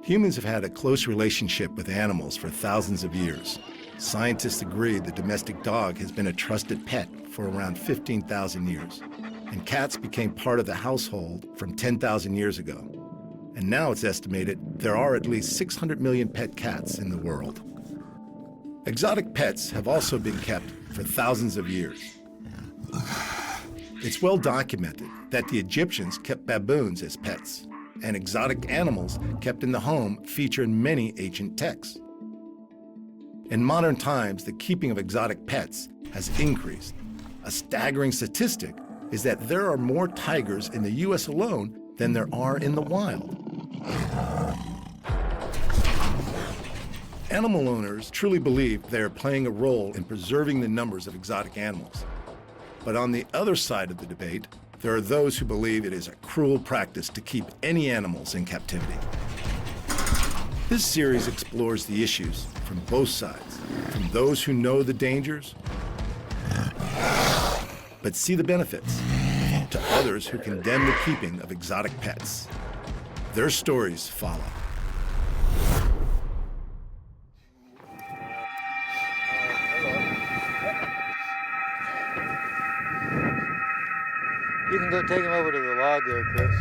Humans have had a close relationship with animals for thousands of years. Scientists agree the domestic dog has been a trusted pet for around 15,000 years. And cats became part of the household from 10,000 years ago. And now it's estimated there are at least 600 million pet cats in the world. Exotic pets have also been kept for thousands of years. It's well documented that the Egyptians kept baboons as pets, and exotic animals kept in the home feature in many ancient texts. In modern times, the keeping of exotic pets has increased. A staggering statistic is that there are more tigers in the US alone than there are in the wild. Animal owners truly believe they are playing a role in preserving the numbers of exotic animals. But on the other side of the debate, there are those who believe it is a cruel practice to keep any animals in captivity. This series explores the issues from both sides, from those who know the dangers, but see the benefits, to others who condemn the keeping of exotic pets. Their stories follow. You can go take him over to the log there, Chris.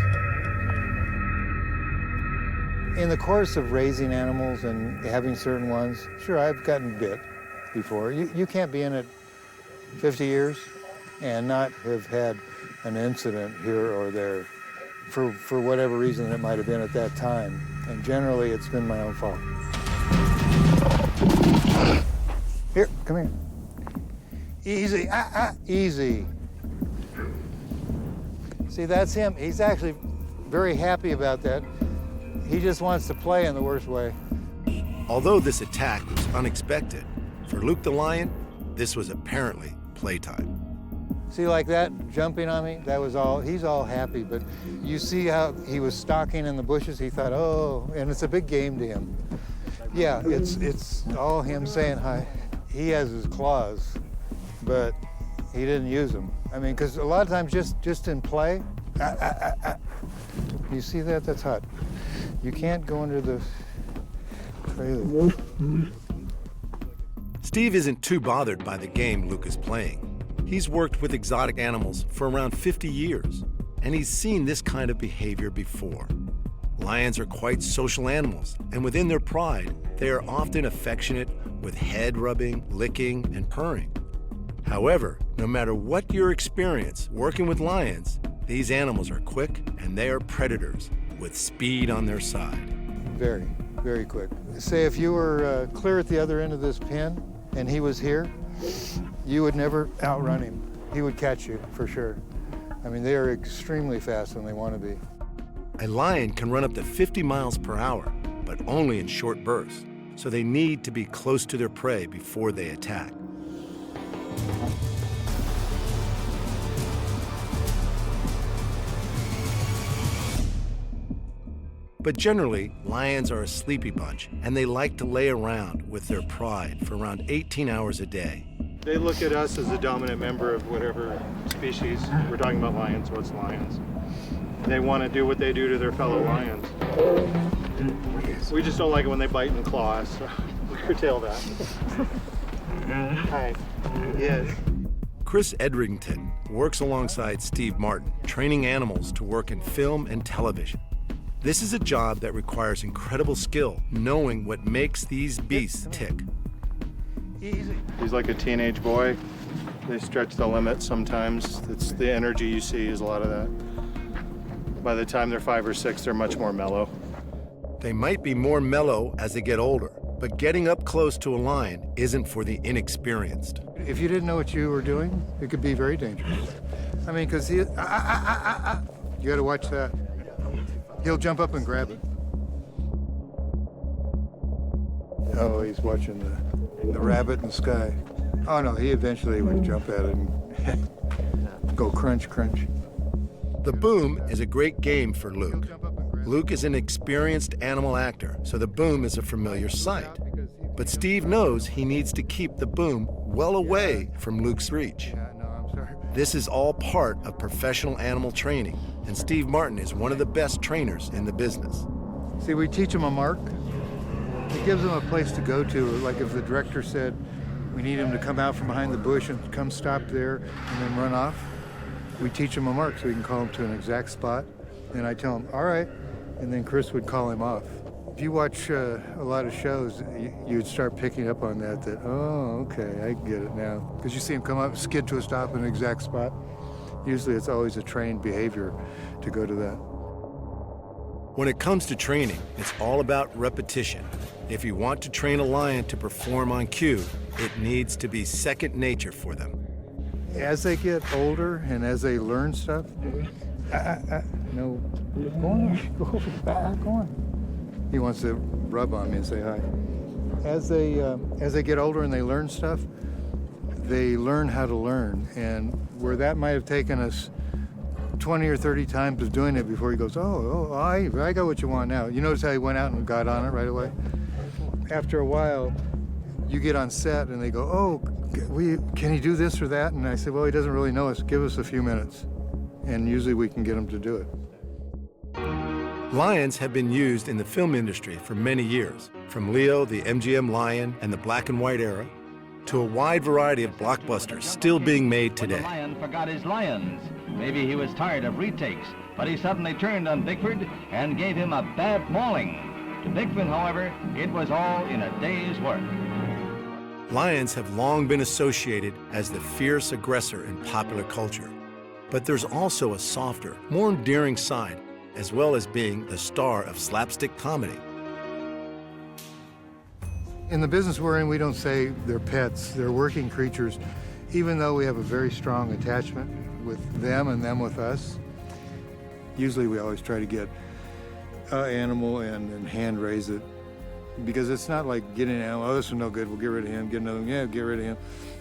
In the course of raising animals and having certain ones, sure, I've gotten bit before. You can't be in it 50 years and not have had an incident here or there for whatever reason it might have been at that time. And generally, it's been my own fault. Here, come here. Easy, easy. See, that's him. He's actually very happy about that. He just wants to play in the worst way. Although this attack was unexpected, for Luke the lion, this was apparently playtime. See, like that, jumping on me, that was all, he's all happy, but you see how he was stalking in the bushes, he thought, oh, and it's a big game to him. Yeah, it's all him saying hi. He has his claws, but he didn't use them. I mean, because a lot of times just in play, you see that? That's hot. You can't go under the trailer. Steve isn't too bothered by the game Luke is playing. He's worked with exotic animals for around 50 years, and he's seen this kind of behavior before. Lions are quite social animals, and within their pride, they are often affectionate with head rubbing, licking, and purring. However, no matter what your experience working with lions, these animals are quick and they are predators with speed on their side. Very, very quick. Say if you were clear at the other end of this pen and he was here, you would never outrun him. He would catch you for sure. I mean, they are extremely fast when they want to be. A lion can run up to 50 miles per hour, but only in short bursts, so they need to be close to their prey before they attack. But generally, lions are a sleepy bunch, and they like to lay around with their pride for around 18 hours a day. They look at us as the dominant member of whatever species. We're talking about lions, so it's lions. They want to do what they do to their fellow lions. We just don't like it when they bite and claw, so we curtail that. Hi. Yes. Chris Edrington works alongside Steve Martin, training animals to work in film and television. This is a job that requires incredible skill, knowing what makes these beasts tick. Easy. He's like a teenage boy. They stretch the limit sometimes. It's the energy you see is a lot of that. By the time they're 5 or 6, they're much more mellow. They might be more mellow as they get older, but getting up close to a lion isn't for the inexperienced. If you didn't know what you were doing, it could be very dangerous. I mean, because you got to watch that. He'll jump up and grab it. Oh, he's watching the rabbit in the sky. Oh no, he eventually would jump at it and go crunch, crunch. The boom is a great game for Luke. Luke is an experienced animal actor, so the boom is a familiar sight. But Steve knows he needs to keep the boom well away from Luke's reach. This is all part of professional animal training, and Steve Martin is one of the best trainers in the business. See, we teach them a mark. It gives them a place to go to. Like if the director said, we need him to come out from behind the bush and come stop there and then run off, we teach him a mark so we can call him to an exact spot. And I tell him, all right, and then Chris would call him off. If you watch a lot of shows, you'd start picking up on that, oh, okay, I get it now. Because you see him come up, skid to a stop in an exact spot. Usually it's always a trained behavior to go to that. When it comes to training, it's all about repetition. If you want to train a lion to perform on cue, it needs to be second nature for them. As they get older and as they learn stuff, no, go on. He wants to rub on me and say hi. As they get older and they learn stuff, they learn how to learn. And where that might have taken us 20 or 30 times of doing it before he goes, I got what you want now. You notice how he went out and got on it right away? After a while, you get on set and they go, can he do this or that? And I say, well, he doesn't really know us. Give us a few minutes. And usually we can get him to do it. Lions have been used in the film industry for many years, from Leo, the MGM lion, and the black and white era, to a wide variety of blockbusters still being made today. The lion forgot his lions. Maybe he was tired of retakes, but he suddenly turned on Bickford and gave him a bad mauling. To Bickford, however, it was all in a day's work. Lions have long been associated as the fierce aggressor in popular culture. But there's also a softer, more endearing side, as well as being the star of slapstick comedy. In the business we're in, we don't say they're pets, they're working creatures, even though we have a very strong attachment with them and them with us. Usually we always try to get an animal and hand raise it, because it's not like getting an animal, this is no good, we'll get rid of him, get another one, yeah, get rid of him.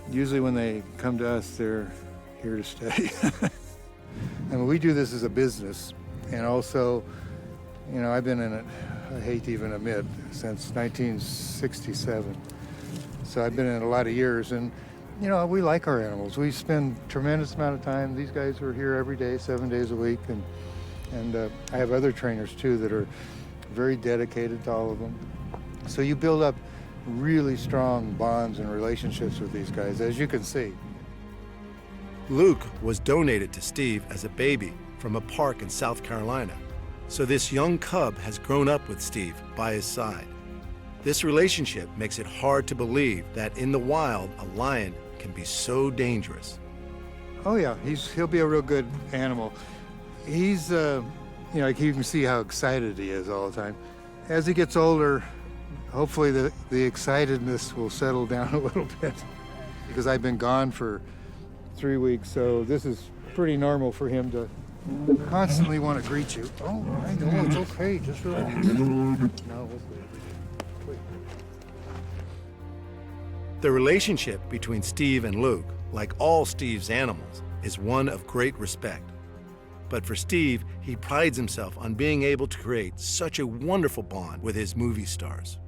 Usually when they come to us, they're here to stay. And we do this as a business, and also, I've been in it, I hate to even admit, since 1967. So I've been in it a lot of years, and we like our animals. We spend a tremendous amount of time. These guys are here every day, 7 days a week, and I have other trainers too that are very dedicated to all of them. So you build up really strong bonds and relationships with these guys, as you can see. Luke was donated to Steve as a baby from a park in South Carolina. So this young cub has grown up with Steve by his side. This relationship makes it hard to believe that in the wild, a lion can be so dangerous. Oh yeah, he'll be a real good animal. He's, you can see how excited he is all the time. As he gets older, hopefully the excitedness will settle down a little bit, because I've been gone for 3 weeks, so this is pretty normal for him to constantly want to greet you. Oh, I know, it's okay, just relax. No, wait. The relationship between Steve and Luke, like all Steve's animals, is one of great respect. But for Steve, he prides himself on being able to create such a wonderful bond with his movie stars.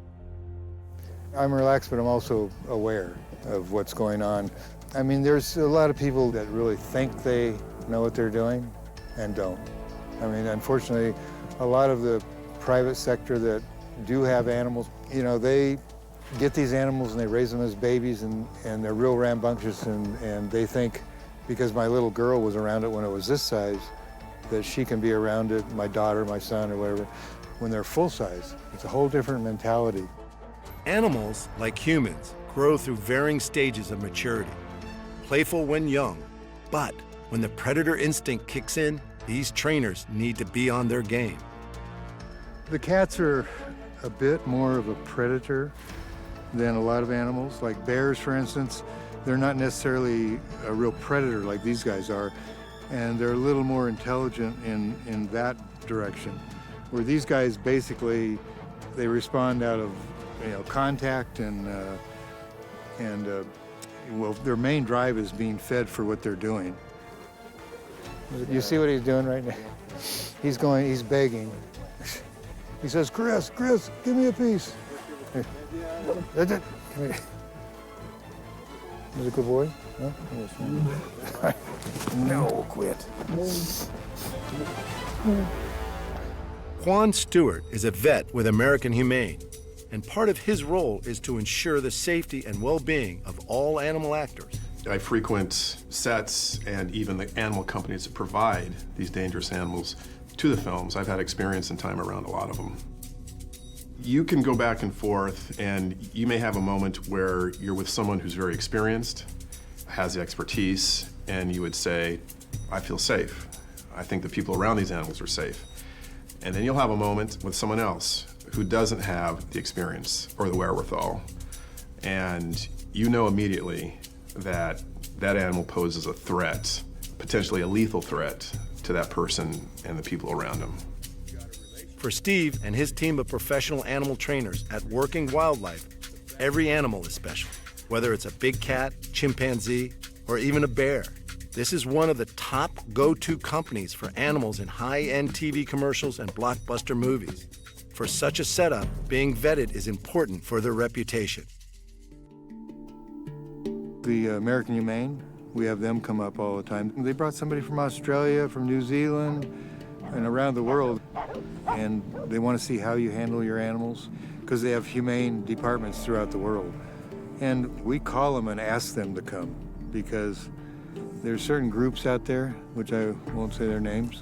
I'm relaxed, but I'm also aware of what's going on. I mean, there's a lot of people that really think they know what they're doing and don't. I mean, unfortunately, a lot of the private sector that do have animals, they get these animals and they raise them as babies, and they're real rambunctious, and they think because my little girl was around it when it was this size, that she can be around it, my daughter, my son, or whatever, when they're full size. It's a whole different mentality. Animals, like humans, grow through varying stages of maturity. Playful when young, but when the predator instinct kicks in, these trainers need to be on their game. The cats are a bit more of a predator than a lot of animals. Like bears, for instance, they're not necessarily a real predator like these guys are, and they're a little more intelligent in that direction. Where these guys basically, they respond out of contact and their main drive is being fed for what they're doing. You see what he's doing right now? He's begging. He says, Chris, give me a piece. That's it. He's a good boy? No? No, quit. Juan Stewart is a vet with American Humane, and part of his role is to ensure the safety and well-being of all animal actors. I frequent sets and even the animal companies that provide these dangerous animals to the films. I've had experience and time around a lot of them. You can go back and forth, and you may have a moment where you're with someone who's very experienced, has the expertise, and you would say, I feel safe. I think the people around these animals are safe. And then you'll have a moment with someone else who doesn't have the experience or the wherewithal. And you know immediately that that animal poses a threat, potentially a lethal threat, to that person and the people around him. For Steve and his team of professional animal trainers at Working Wildlife, every animal is special, whether it's a big cat, chimpanzee, or even a bear. This is one of the top go-to companies for animals in high-end TV commercials and blockbuster movies. For such a setup, being vetted is important for their reputation. The American Humane, we have them come up all the time. They brought somebody from Australia, from New Zealand, and around the world, and they want to see how you handle your animals, because they have humane departments throughout the world. And we call them and ask them to come, because there's certain groups out there, which I won't say their names,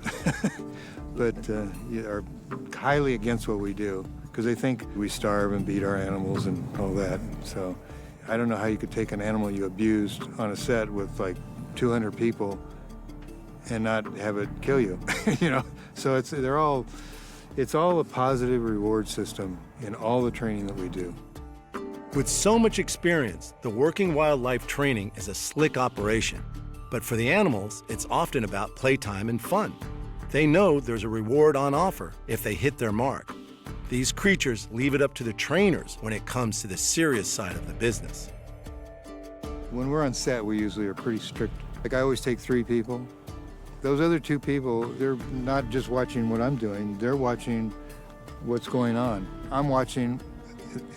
but are highly against what we do, because they think we starve and beat our animals and all that. So I don't know how you could take an animal you abused on a set with like 200 people and not have it kill you, you know? So it's all a positive reward system in all the training that we do. With so much experience, the Working Wildlife training is a slick operation. But for the animals, it's often about playtime and fun. They know there's a reward on offer if they hit their mark. These creatures leave it up to the trainers when it comes to the serious side of the business. When we're on set, we usually are pretty strict. Like, I always take 3 people. Those other 2 people, they're not just watching what I'm doing, they're watching what's going on. I'm watching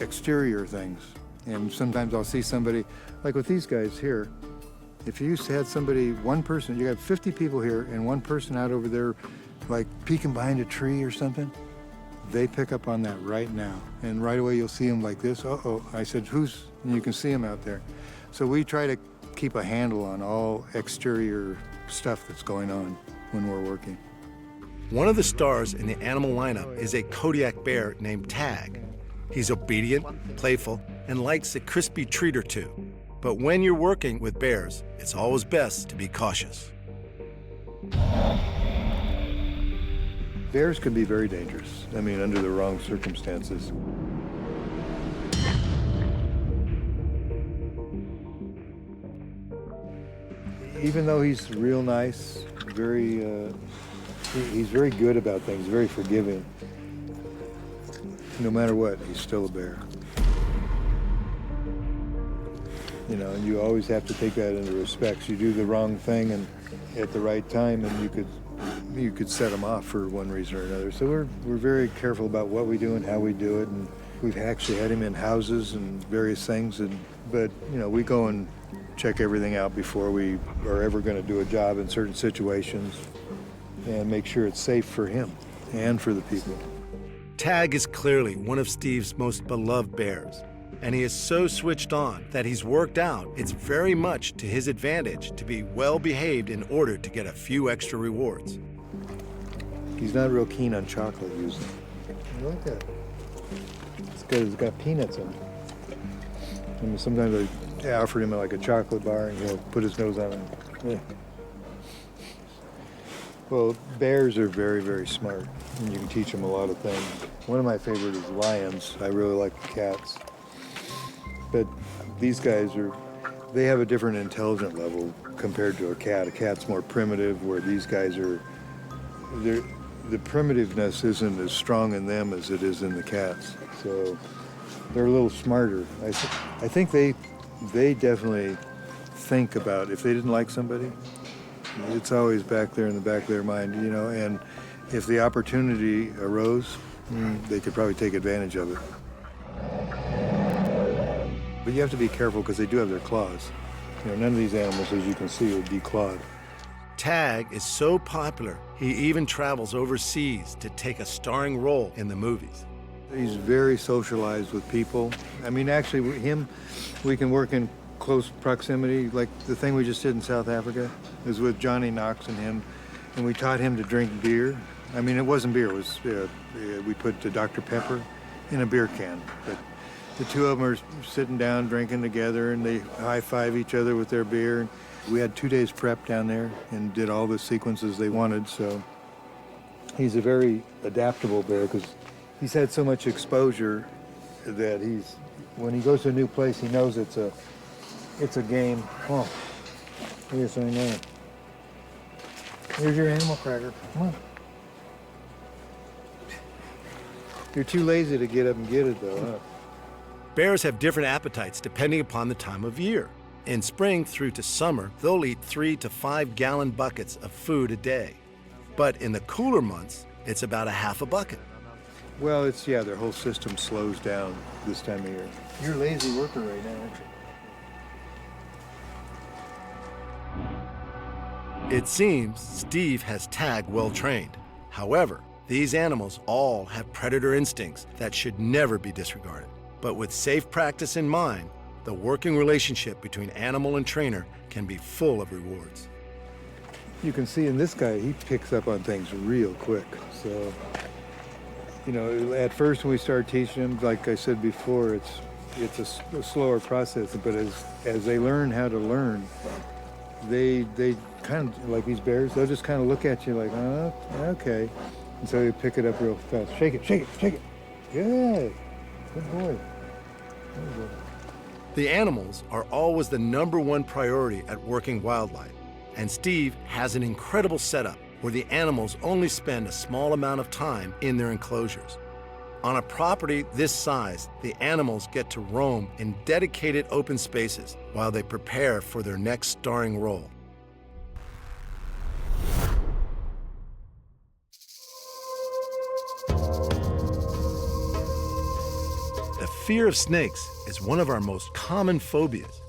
exterior things. And sometimes I'll see somebody, like with these guys here, if you had somebody, one person, you got 50 people here and one person out over there, like peeking behind a tree or something, they pick up on that right now. And right away you'll see them like this, uh-oh. I said, who's, and you can see them out there. So we try to keep a handle on all exterior stuff that's going on when we're working. One of the stars in the animal lineup is a Kodiak bear named Tag. He's obedient, playful, and likes a crispy treat or two. But when you're working with bears, it's always best to be cautious. Bears can be very dangerous. I mean, under the wrong circumstances. Even though he's real nice, he's very good about things, very forgiving. No matter what, he's still a bear. You know, and you always have to take that into respect. You do the wrong thing and at the right time, and you could set him off for one reason or another. So we're very careful about what we do and how we do it, and we've actually had him in houses and various things. But you know, we go and check everything out before we are ever going to do a job in certain situations, and make sure it's safe for him and for the people. Tag is clearly one of Steve's most beloved bears. And he is so switched on that he's worked out it's very much to his advantage to be well behaved in order to get a few extra rewards. He's not real keen on chocolate usually. I like that. It's good. It's got peanuts in it. I mean, sometimes I offered him like a chocolate bar and he'll put his nose on it. Yeah. Well, bears are very, very smart, and you can teach them a lot of things. One of my favorite is lions. I really like the cats. But these guys they have a different intelligence level compared to a cat. A cat's more primitive, where these guys the primitiveness isn't as strong in them as it is in the cats. So they're a little smarter. I think they definitely think about if they didn't like somebody, it's always back there in the back of their mind, you know, and if the opportunity arose, they could probably take advantage of it. But you have to be careful because they do have their claws. You know, none of these animals, as you can see, are declawed. Tag is so popular, he even travels overseas to take a starring role in the movies. He's very socialized with people. I mean, actually, we can work in close proximity. Like the thing we just did in South Africa is with Johnny Knox and him, and we taught him to drink beer. I mean, it wasn't beer, it was, we put Dr. Pepper in a beer can. But the two of them are sitting down, drinking together, and they high-five each other with their beer. We had 2 days prep down there and did all the sequences they wanted, so he's a very adaptable bear because he's had so much exposure that when he goes to a new place, he knows it's a game. Oh, yes, I know. Here's your animal cracker. Come on. You're too lazy to get up and get it, though, huh? Bears have different appetites depending upon the time of year. In spring through to summer, they'll eat 3 to 5 gallon buckets of food a day. But in the cooler months, it's about a half a bucket. Well, their whole system slows down this time of year. You're a lazy worker right now, aren't you? It seems Steve has Tag well trained. However, these animals all have predator instincts that should never be disregarded. But with safe practice in mind, the working relationship between animal and trainer can be full of rewards. You can see in this guy, he picks up on things real quick. So, you know, at first when we start teaching him, like I said before, it's a slower process. But as they learn how to learn, they kind of, like these bears, they'll just kind of look at you like, oh, okay. And so they pick it up real fast. Shake it, shake it, shake it. Good. Good boy. Good boy. The animals are always the #1 priority at working wildlife. And Steve has an incredible setup where the animals only spend a small amount of time in their enclosures. On a property this size, the animals get to roam in dedicated open spaces while they prepare for their next starring role. The fear of snakes is one of our most common phobias.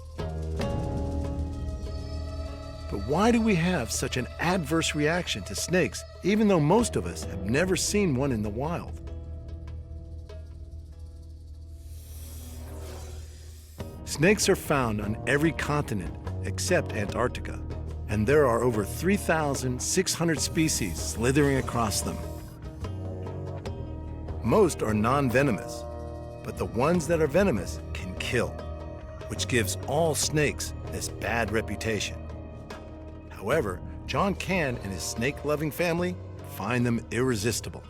But why do we have such an adverse reaction to snakes, even though most of us have never seen one in the wild? Snakes are found on every continent except Antarctica, and there are over 3,600 species slithering across them. Most are non-venomous, but the ones that are venomous can kill, which gives all snakes this bad reputation. However, John Cann and his snake-loving family find them irresistible.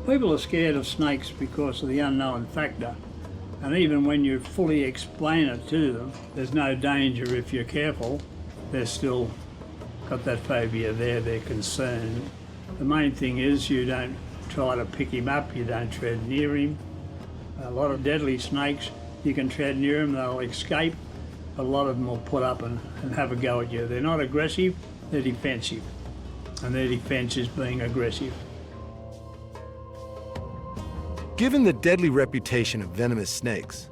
People are scared of snakes because of the unknown factor. And even when you fully explain it to them, there's no danger if you're careful. They're still got that phobia there, they're concerned. The main thing is you don't try to pick him up, you don't tread near him. A lot of deadly snakes, you can tread near them, they'll escape. A lot of them will put up and have a go at you. They're not aggressive, they're defensive. And their defense is being aggressive. Given the deadly reputation of venomous snakes,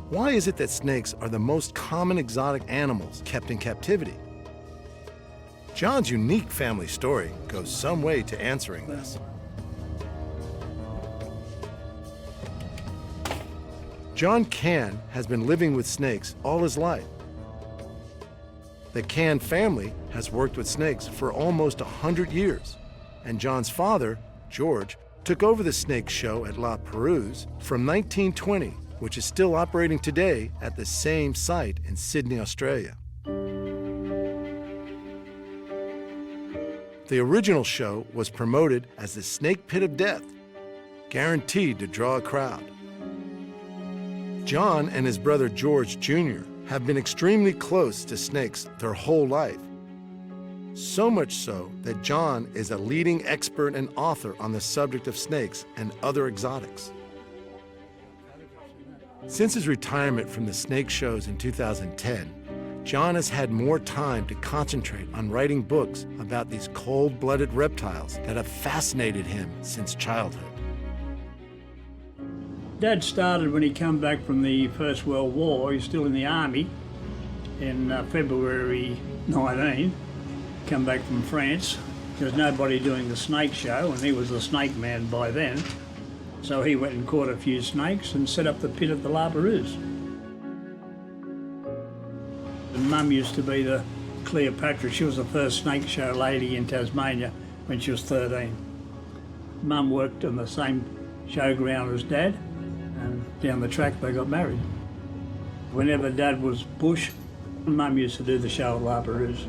why is it that snakes are the most common exotic animals kept in captivity? John's unique family story goes some way to answering this. John Cann has been living with snakes all his life. The Cann family has worked with snakes for almost 100 years, and John's father, George, took over the snake show at La Perouse from 1920, which is still operating today at the same site in Sydney, Australia. The original show was promoted as the Snake Pit of Death, guaranteed to draw a crowd. John and his brother George Jr. have been extremely close to snakes their whole life. So much so that John is a leading expert and author on the subject of snakes and other exotics. Since his retirement from the snake shows in 2010, John has had more time to concentrate on writing books about these cold-blooded reptiles that have fascinated him since childhood. Dad started when he came back from the First World War. He was still in the army in February 19. come back from France. There's nobody doing the snake show, and he was the snake man by then. So he went and caught a few snakes and set up the pit at the La Perouse. And Mum used to be the Cleopatra. She was the first snake show lady in Tasmania when she was 13. Mum worked on the same showground as Dad, and down the track they got married. Whenever Dad was bush, Mum used to do the show at La Perouse.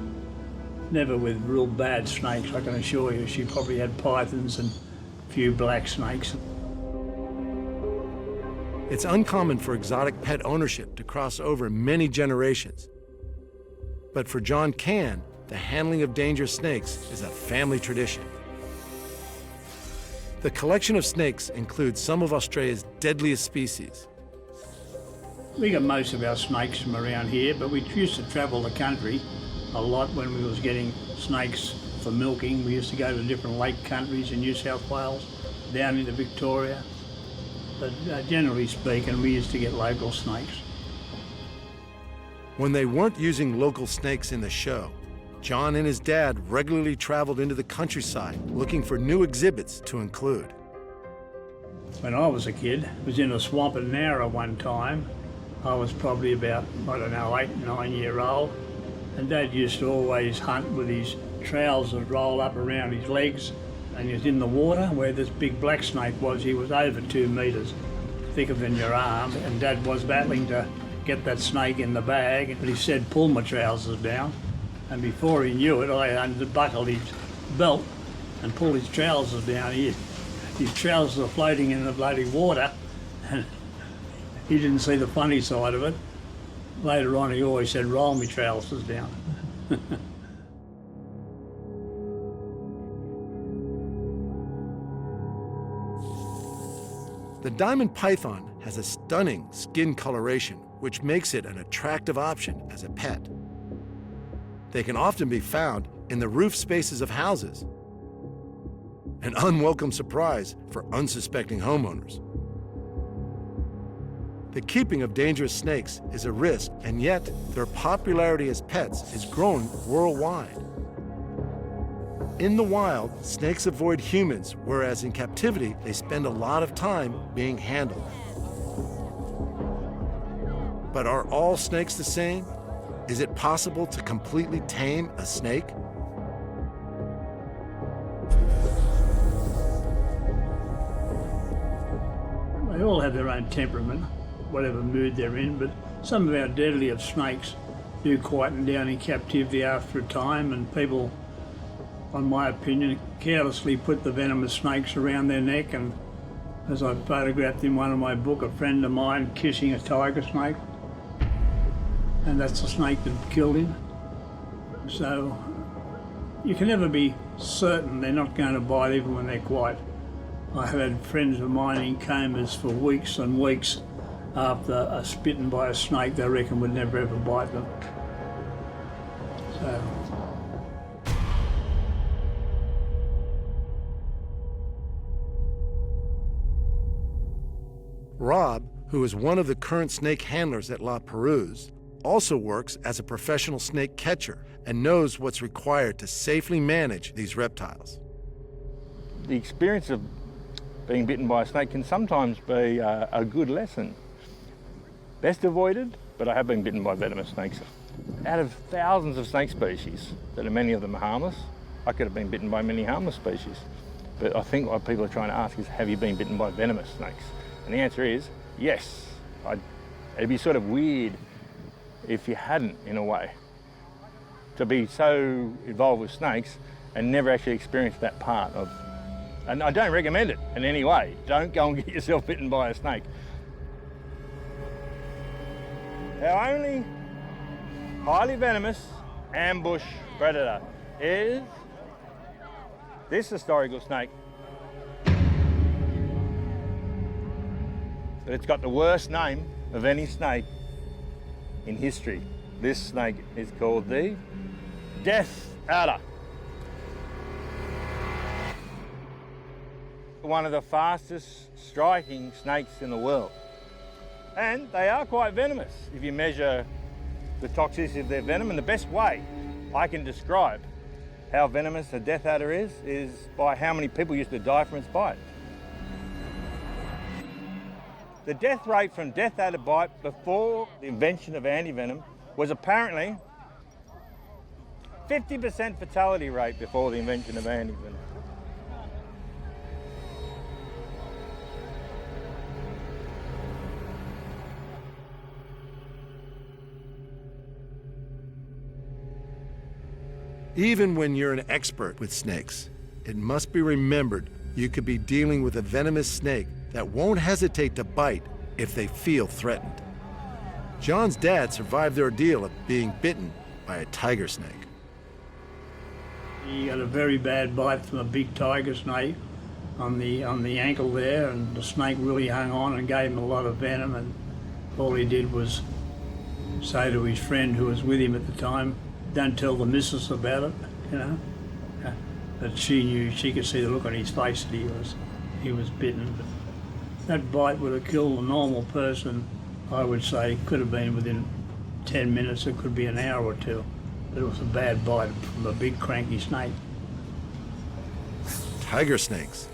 Never with real bad snakes, I can assure you. She probably had pythons and a few black snakes. It's uncommon for exotic pet ownership to cross over many generations. But for John Cann, the handling of dangerous snakes is a family tradition. The collection of snakes includes some of Australia's deadliest species. We got most of our snakes from around here, but we used to travel the country a lot when we was getting snakes for milking. We used to go to different lake countries in New South Wales, down into Victoria. But generally speaking, we used to get local snakes. When they weren't using local snakes in the show, John and his dad regularly traveled into the countryside looking for new exhibits to include. When I was a kid, I was in a swamp at Nowra one time. I was probably about, 8, 9 year old. And Dad used to always hunt with his trowels that roll up around his legs. And he was in the water where this big black snake was. He was over 2 metres, thicker than your arm. And Dad was battling to get that snake in the bag. But he said, pull my trousers down. And before he knew it, I unbuckled his belt and pulled his trousers down. His trousers were floating in the bloody water. And he didn't see the funny side of it. Later on, he always said, roll me trousers down. The diamond python has a stunning skin coloration, which makes it an attractive option as a pet. They can often be found in the roof spaces of houses, an unwelcome surprise for unsuspecting homeowners. The keeping of dangerous snakes is a risk, and yet their popularity as pets is growing worldwide. In the wild, snakes avoid humans, whereas in captivity, they spend a lot of time being handled. But are all snakes the same? Is it possible to completely tame a snake? They all have their own temperament, whatever mood they're in, but some of our deadliest snakes do quieten down in captivity after a time, and people, in my opinion, carelessly put the venomous snakes around their neck. And as I photographed in one of my books, a friend of mine kissing a tiger snake, and that's the snake that killed him. So you can never be certain they're not going to bite even when they're quiet. I have had friends of mine in comas for weeks and weeks after a bitten by a snake they reckon would never ever bite them. So. Rob, who is one of the current snake handlers at La Perouse, also works as a professional snake catcher and knows what's required to safely manage these reptiles. The experience of being bitten by a snake can sometimes be a good lesson. Best avoided, but I have been bitten by venomous snakes. Out of thousands of snake species, that are many of them are harmless, I could have been bitten by many harmless species. But I think what people are trying to ask is, have you been bitten by venomous snakes? And the answer is yes. It'd be sort of weird if you hadn't, in a way, to be so involved with snakes and never actually experience that part of. And I don't recommend it in any way. Don't go and get yourself bitten by a snake. Our only highly venomous ambush predator is this historical snake. But it's got the worst name of any snake in history. This snake is called the death adder. One of the fastest striking snakes in the world. And they are quite venomous if you measure the toxicity of their venom. And the best way I can describe how venomous a death adder is by how many people used to die from its bite. The death rate from death adder bite before the invention of antivenom was apparently 50% fatality rate before the invention of antivenom. Even when you're an expert with snakes, it must be remembered you could be dealing with a venomous snake that won't hesitate to bite if they feel threatened. John's dad survived the ordeal of being bitten by a tiger snake. He got a very bad bite from a big tiger snake on the ankle there, and the snake really hung on and gave him a lot of venom, and all he did was say to his friend who was with him at the time, "Don't tell the missus about it," you know. But she knew, she could see the look on his face that he was bitten. But that bite would have killed a normal person, I would say. Could have been within 10 minutes, it could be an hour or two. But it was a bad bite from a big cranky snake. Tiger snakes,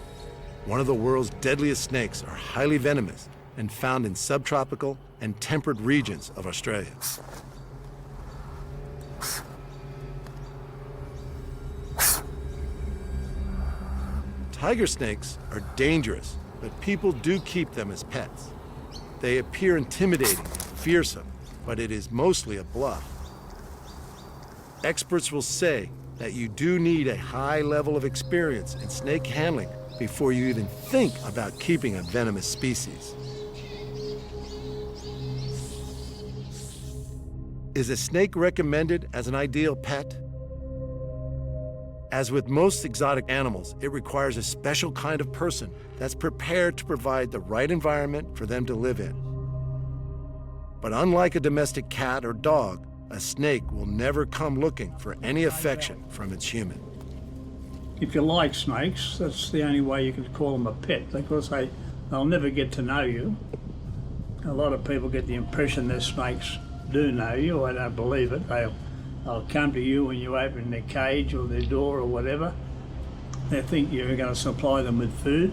one of the world's deadliest snakes, are highly venomous and found in subtropical and temperate regions of Australia. Tiger snakes are dangerous, but people do keep them as pets. They appear intimidating and fearsome, but it is mostly a bluff. Experts will say that you do need a high level of experience in snake handling before you even think about keeping a venomous species. Is a snake recommended as an ideal pet? As with most exotic animals, it requires a special kind of person that's prepared to provide the right environment for them to live in. But unlike a domestic cat or dog, a snake will never come looking for any affection from its human. If you like snakes, that's the only way you can call them a pet, because they'll never get to know you. A lot of people get the impression that snakes do know you. I don't believe it. They'll come to you when you open their cage or their door or whatever. They think you're going to supply them with food.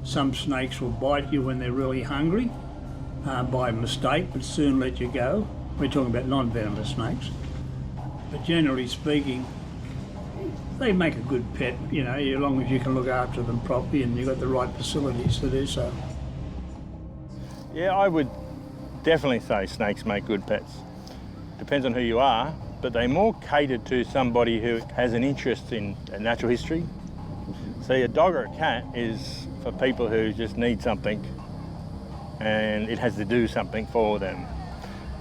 Some snakes will bite you when they're really hungry by mistake, but soon let you go. We're talking about non-venomous snakes. But generally speaking, they make a good pet, you know, as long as you can look after them properly and you've got the right facilities to do so. Yeah, I would definitely say snakes make good pets. Depends on who you are, but they're more catered to somebody who has an interest in natural history. See, a dog or a cat is for people who just need something and it has to do something for them.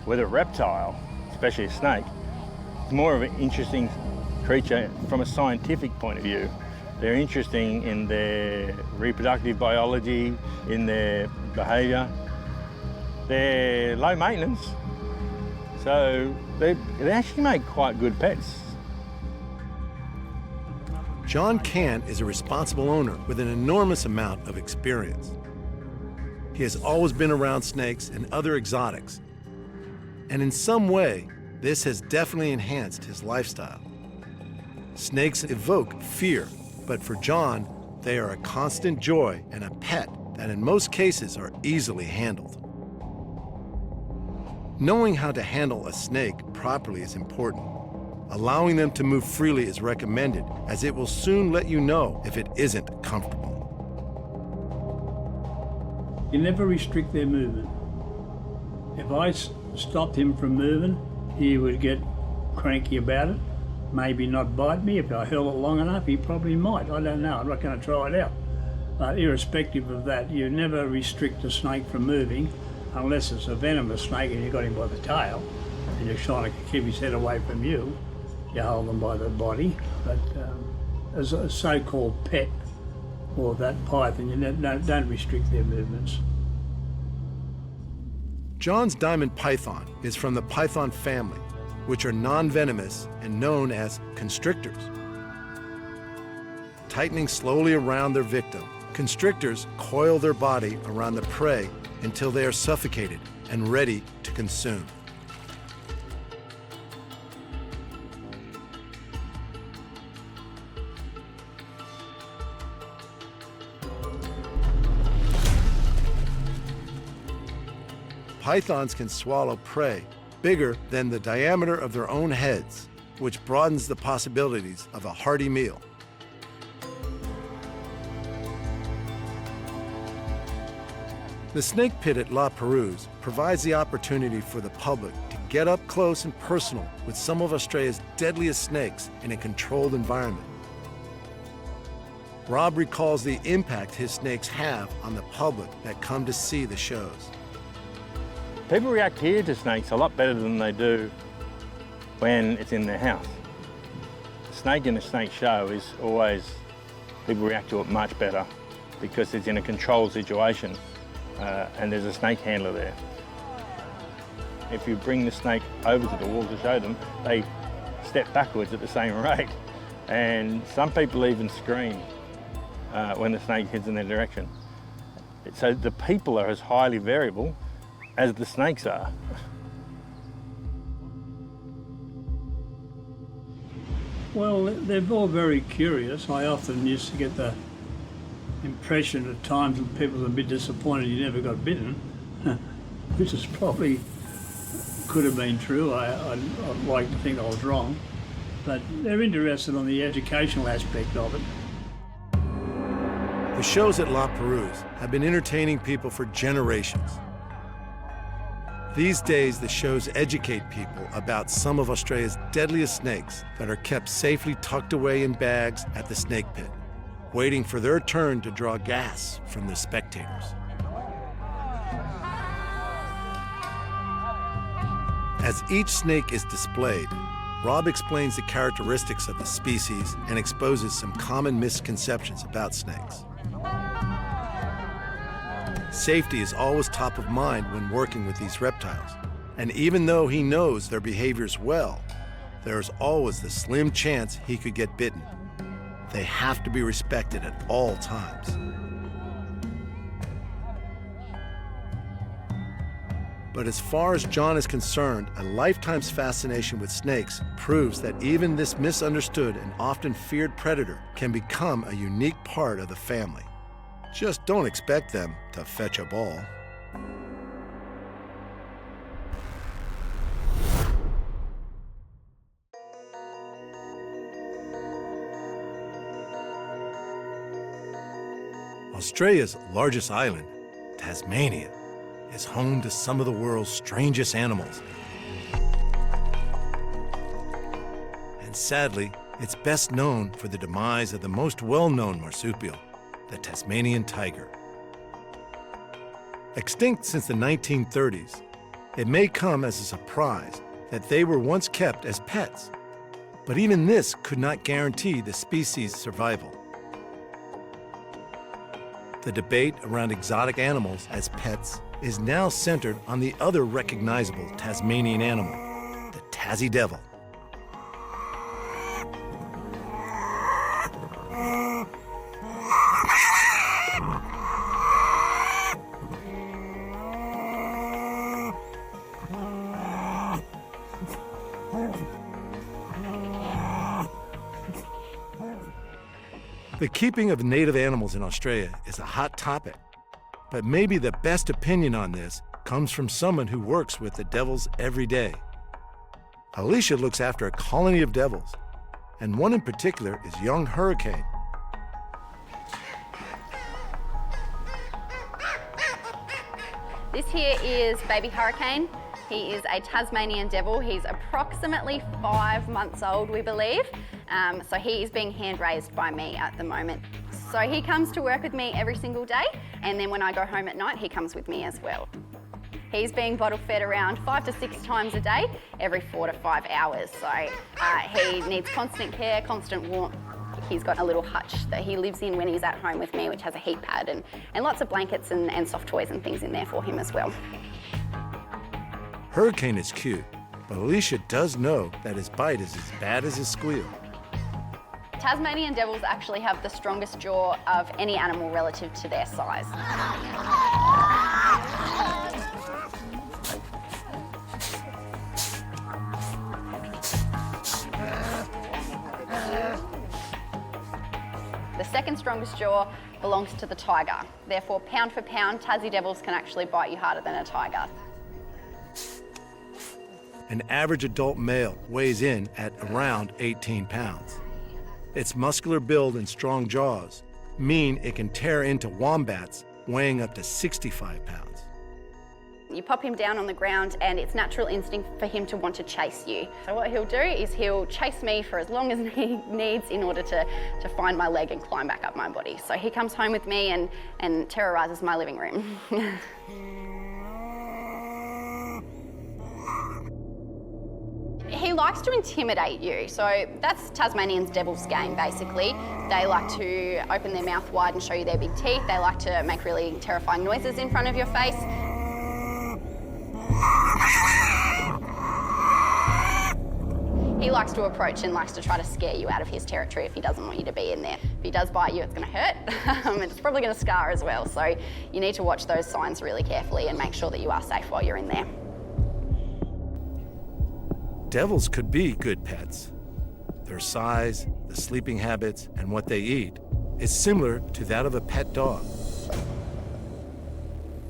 With a reptile, especially a snake, it's more of an interesting creature from a scientific point of view. They're interesting in their reproductive biology, in their behaviour. They're low maintenance, so they actually make quite good pets. John Cant is a responsible owner with an enormous amount of experience. He has always been around snakes and other exotics, and in some way, this has definitely enhanced his lifestyle. Snakes evoke fear, but for John, they are a constant joy and a pet that in most cases are easily handled. Knowing how to handle a snake properly is important. Allowing them to move freely is recommended, as it will soon let you know if it isn't comfortable. You never restrict their movement. If I stopped him from moving, he would get cranky about it, maybe not bite me. If I held it long enough, he probably might. I don't know, I'm not going to try it out. But irrespective of that, you never restrict a snake from moving unless it's a venomous snake and you got him by the tail and you're trying to keep his head away from you. You hold them by the body. But as a so-called pet or that python, you don't restrict their movements. John's diamond python is from the python family, which are non-venomous and known as constrictors. Tightening slowly around their victim, constrictors coil their body around the prey until they are suffocated and ready to consume. pythons can swallow prey bigger than the diameter of their own heads, which broadens the possibilities of a hearty meal. The snake pit at La Perouse provides the opportunity for the public to get up close and personal with some of Australia's deadliest snakes in a controlled environment. Rob recalls the impact his snakes have on the public that come to see the shows. People react here to snakes a lot better than they do when it's in their house. A snake in a snake show is always, people react to it much better because it's in a controlled situation and there's a snake handler there. If you bring the snake over to the wall to show them, they step backwards at the same rate. And some people even scream when the snake heads in their direction. So the people are as highly variable as the snakes are. Well, they're all very curious. I often used to get the impression at times that people are a bit disappointed you never got bitten, which is probably could have been true. I'd like to think I was wrong, but they're interested on the educational aspect of it. The shows at La Perouse have been entertaining people for generations. These days, the shows educate people about some of Australia's deadliest snakes that are kept safely tucked away in bags at the snake pit, waiting for their turn to draw gas from the spectators. As each snake is displayed, Rob explains the characteristics of the species and exposes some common misconceptions about snakes. Safety is always top of mind when working with these reptiles, and even though he knows their behaviors well, there is always the slim chance he could get bitten. They have to be respected at all times. But as far as John is concerned, a lifetime's fascination with snakes proves that even this misunderstood and often feared predator can become a unique part of the family. Just don't expect them to fetch a ball. Australia's largest island, Tasmania, is home to some of the world's strangest animals. And sadly, it's best known for the demise of the most well-known marsupial, the Tasmanian tiger. Extinct since the 1930s, it may come as a surprise that they were once kept as pets, but even this could not guarantee the species' survival. The debate around exotic animals as pets is now centered on the other recognizable Tasmanian animal, the Tassie Devil. The keeping of native animals in Australia is a hot topic, but maybe the best opinion on this comes from someone who works with the devils every day. Alicia looks after a colony of devils, and one in particular is young Hurricane. This here is baby Hurricane. He is a Tasmanian Devil. He's approximately 5 months old, we believe. So he is being hand raised by me at the moment. So he comes to work with me every single day, and then when I go home at night, he comes with me as well. He's being bottle fed around 5 to 6 times a day, every 4 to 5 hours. So he needs constant care, constant warmth. He's got a little hutch that he lives in when he's at home with me, which has a heat pad and lots of blankets and soft toys and things in there for him as well. Hurricane is cute, but Alicia does know that his bite is as bad as his squeal. Tasmanian Devils actually have the strongest jaw of any animal relative to their size. The second strongest jaw belongs to the tiger. Therefore, pound for pound, Tassie Devils can actually bite you harder than a tiger. An average adult male weighs in at around 18 pounds. Its muscular build and strong jaws mean it can tear into wombats weighing up to 65 pounds. You pop him down on the ground and it's natural instinct for him to want to chase you. So what he'll do is he'll chase me for as long as he needs in order to find my leg and climb back up my body. So he comes home with me and terrorizes my living room. He likes to intimidate you, so that's Tasmanian Devil's game, basically. They like to open their mouth wide and show you their big teeth. They like to make really terrifying noises in front of your face. He likes to approach and likes to try to scare you out of his territory if he doesn't want you to be in there. If he does bite you, it's going to hurt, and it's probably going to scar as well. So you need to watch those signs really carefully and make sure that you are safe while you're in there. Devils could be good pets. Their size, the sleeping habits, and what they eat is similar to that of a pet dog.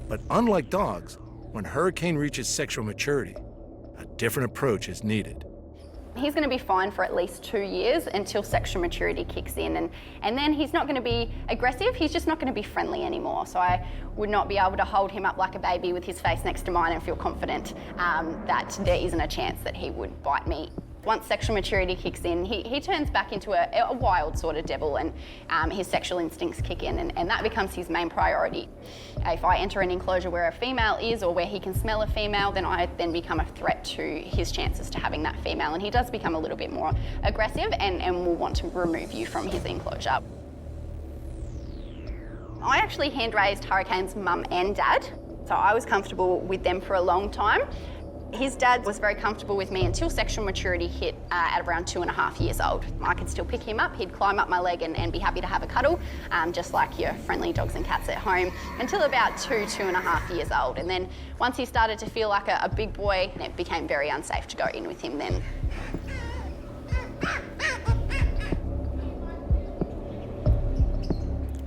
But unlike dogs, when Hurricane reaches sexual maturity, a different approach is needed. He's going to be fine for at least 2 years until sexual maturity kicks in, and then he's not going to be aggressive, he's just not going to be friendly anymore. So I would not be able to hold him up like a baby with his face next to mine and feel confident that there isn't a chance that he would bite me. Once sexual maturity kicks in, he turns back into a wild sort of devil, and his sexual instincts kick in, and that becomes his main priority. If I enter an enclosure where a female is or where he can smell a female, then I then become a threat to his chances to having that female, and he does become a little bit more aggressive and will want to remove you from his enclosure. I actually hand-raised Hurricane's mum and dad, so I was comfortable with them for a long time. His dad was very comfortable with me until sexual maturity hit at around 2.5 years old. I could still pick him up, he'd climb up my leg and be happy to have a cuddle, just like your friendly dogs and cats at home, until about 2.5 years old. And then once he started to feel like a big boy, it became very unsafe to go in with him then.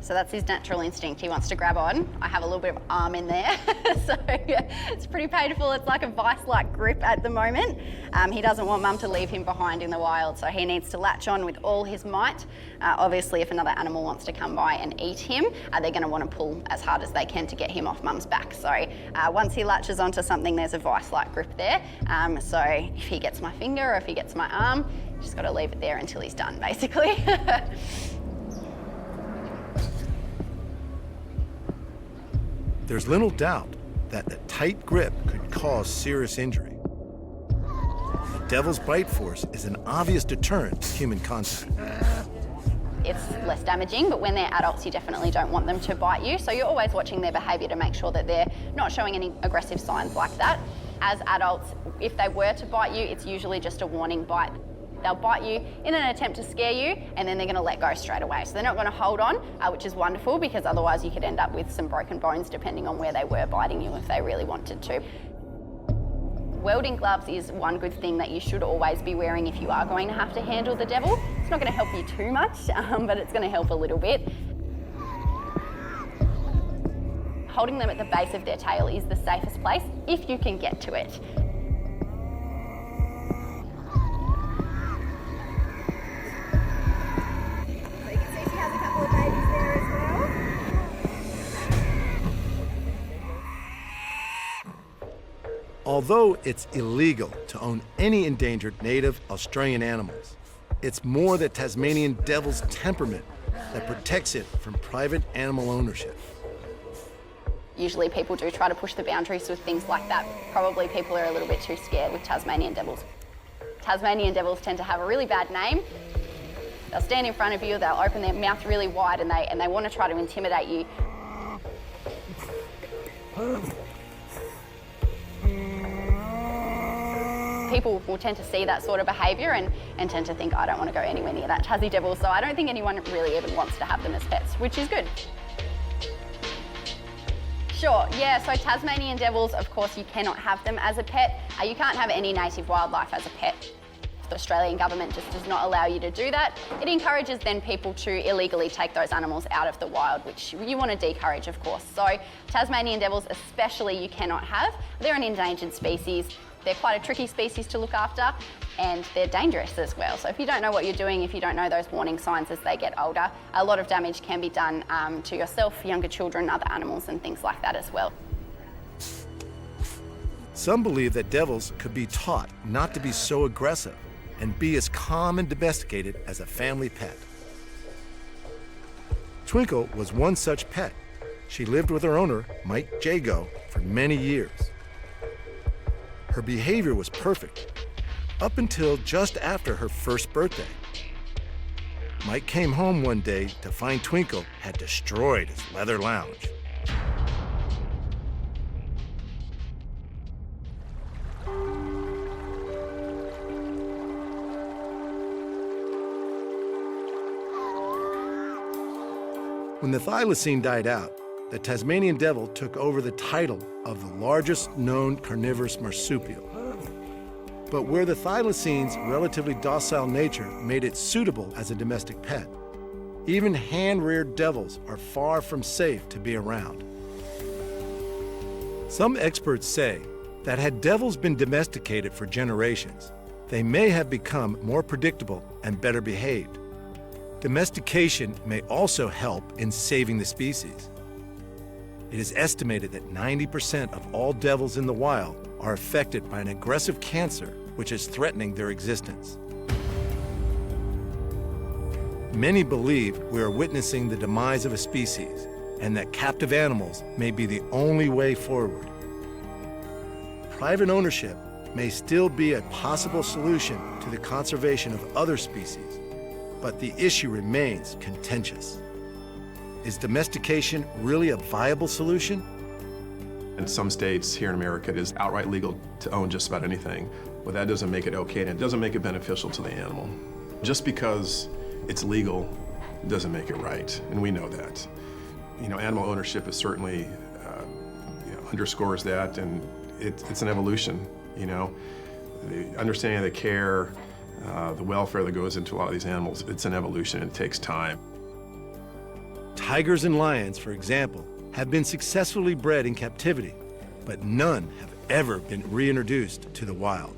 So that's his natural instinct. He wants to grab on. I have a little bit of arm in there, so it's pretty painful. It's like a vice-like grip at the moment. He doesn't want mum to leave him behind in the wild, so he needs to latch on with all his might. Obviously, if another animal wants to come by and eat him, they're going to want to pull as hard as they can to get him off mum's back. So once he latches onto something, there's a vice-like grip there. So if he gets my finger or if he gets my arm, just got to leave it there until he's done, basically. There's little doubt that the tight grip could cause serious injury. The devil's bite force is an obvious deterrent to human contact. It's less damaging, but when they're adults, you definitely don't want them to bite you. So you're always watching their behaviour to make sure that they're not showing any aggressive signs like that. As adults, if they were to bite you, it's usually just a warning bite. They'll bite you in an attempt to scare you, and then they're going to let go straight away. So they're not going to hold on, which is wonderful, because otherwise you could end up with some broken bones depending on where they were biting you if they really wanted to. Welding gloves is one good thing that you should always be wearing if you are going to have to handle the devil. It's not going to help you too much, but it's going to help a little bit. Holding them at the base of their tail is the safest place if you can get to it. Although it's illegal to own any endangered native Australian animals, it's more the Tasmanian Devil's temperament that protects it from private animal ownership. Usually people do try to push the boundaries with things like that. Probably people are a little bit too scared with Tasmanian Devils. Tasmanian Devils tend to have a really bad name. They'll stand in front of you, they'll open their mouth really wide, and they want to try to intimidate you. People will tend to see that sort of behaviour and tend to think, I don't want to go anywhere near that Tassie Devil, so I don't think anyone really even wants to have them as pets, which is good. Sure, yeah, so Tasmanian Devils, of course, you cannot have them as a pet. You can't have any native wildlife as a pet. The Australian government just does not allow you to do that. It encourages then people to illegally take those animals out of the wild, which you want to decourage, of course. So Tasmanian Devils especially you cannot have. They're an endangered species. They're quite a tricky species to look after, and they're dangerous as well. So if you don't know what you're doing, if you don't know those warning signs as they get older, a lot of damage can be done to yourself, younger children, other animals and things like that as well. Some believe that devils could be taught not to be so aggressive and be as calm and domesticated as a family pet. Twinkle was one such pet. She lived with her owner, Mike Jago, for many years. Her behavior was perfect, up until just after her first birthday. Mike came home one day to find Twinkle had destroyed his leather lounge. When the thylacine died out, the Tasmanian Devil took over the title of the largest known carnivorous marsupial. But where the thylacine's relatively docile nature made it suitable as a domestic pet, even hand-reared devils are far from safe to be around. Some experts say that had devils been domesticated for generations, they may have become more predictable and better behaved. Domestication may also help in saving the species. It is estimated that 90% of all devils in the wild are affected by an aggressive cancer which is threatening their existence. Many believe we are witnessing the demise of a species and that captive animals may be the only way forward. Private ownership may still be a possible solution to the conservation of other species, but the issue remains contentious. Is domestication really a viable solution? In some states here in America, it is outright legal to own just about anything, but that doesn't make it okay, and it doesn't make it beneficial to the animal. Just because it's legal doesn't make it right, and we know that. You know, animal ownership is certainly underscores that, and it's an evolution. You know, the understanding of the care, the welfare that goes into a lot of these animals, it's an evolution. It takes time. Tigers and lions, for example, have been successfully bred in captivity, but none have ever been reintroduced to the wild.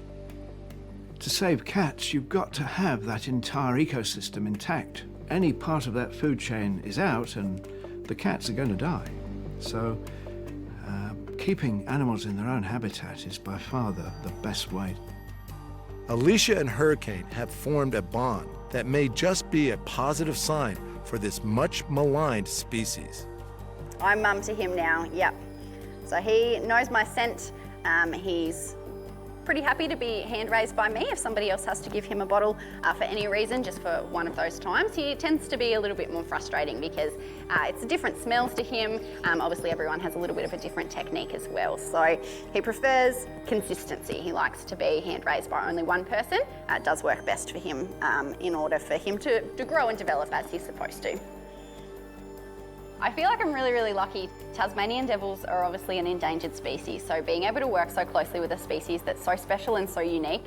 To save cats, you've got to have that entire ecosystem intact. Any part of that food chain is out and the cats are going to die. So keeping animals in their own habitat is by far the best way. Alicia and Hurricane have formed a bond that may just be a positive sign for this much maligned species. I'm mum to him now, yep. So he knows my scent. He's pretty happy to be hand raised by me. If somebody else has to give him a bottle for any reason, just for one of those times, he tends to be a little bit more frustrating because it's different smells to him. Obviously everyone has a little bit of a different technique as well. So he prefers consistency. He likes to be hand raised by only one person. It does work best for him in order for him to grow and develop as he's supposed to. I feel like I'm really, really lucky. Tasmanian devils are obviously an endangered species, so being able to work so closely with a species that's so special and so unique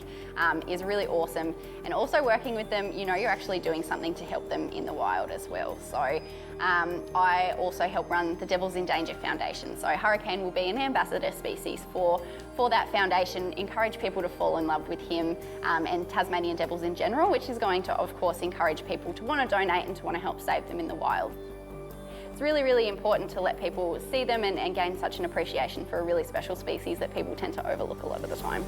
is really awesome. And also working with them, you know, you're actually doing something to help them in the wild as well. So I also help run the Devils in Danger Foundation. So Hurricane will be an ambassador species for that foundation, encourage people to fall in love with him and Tasmanian devils in general, which is going to, of course, encourage people to want to donate and to want to help save them in the wild. It's really, really important to let people see them and gain such an appreciation for a really special species that people tend to overlook a lot of the time.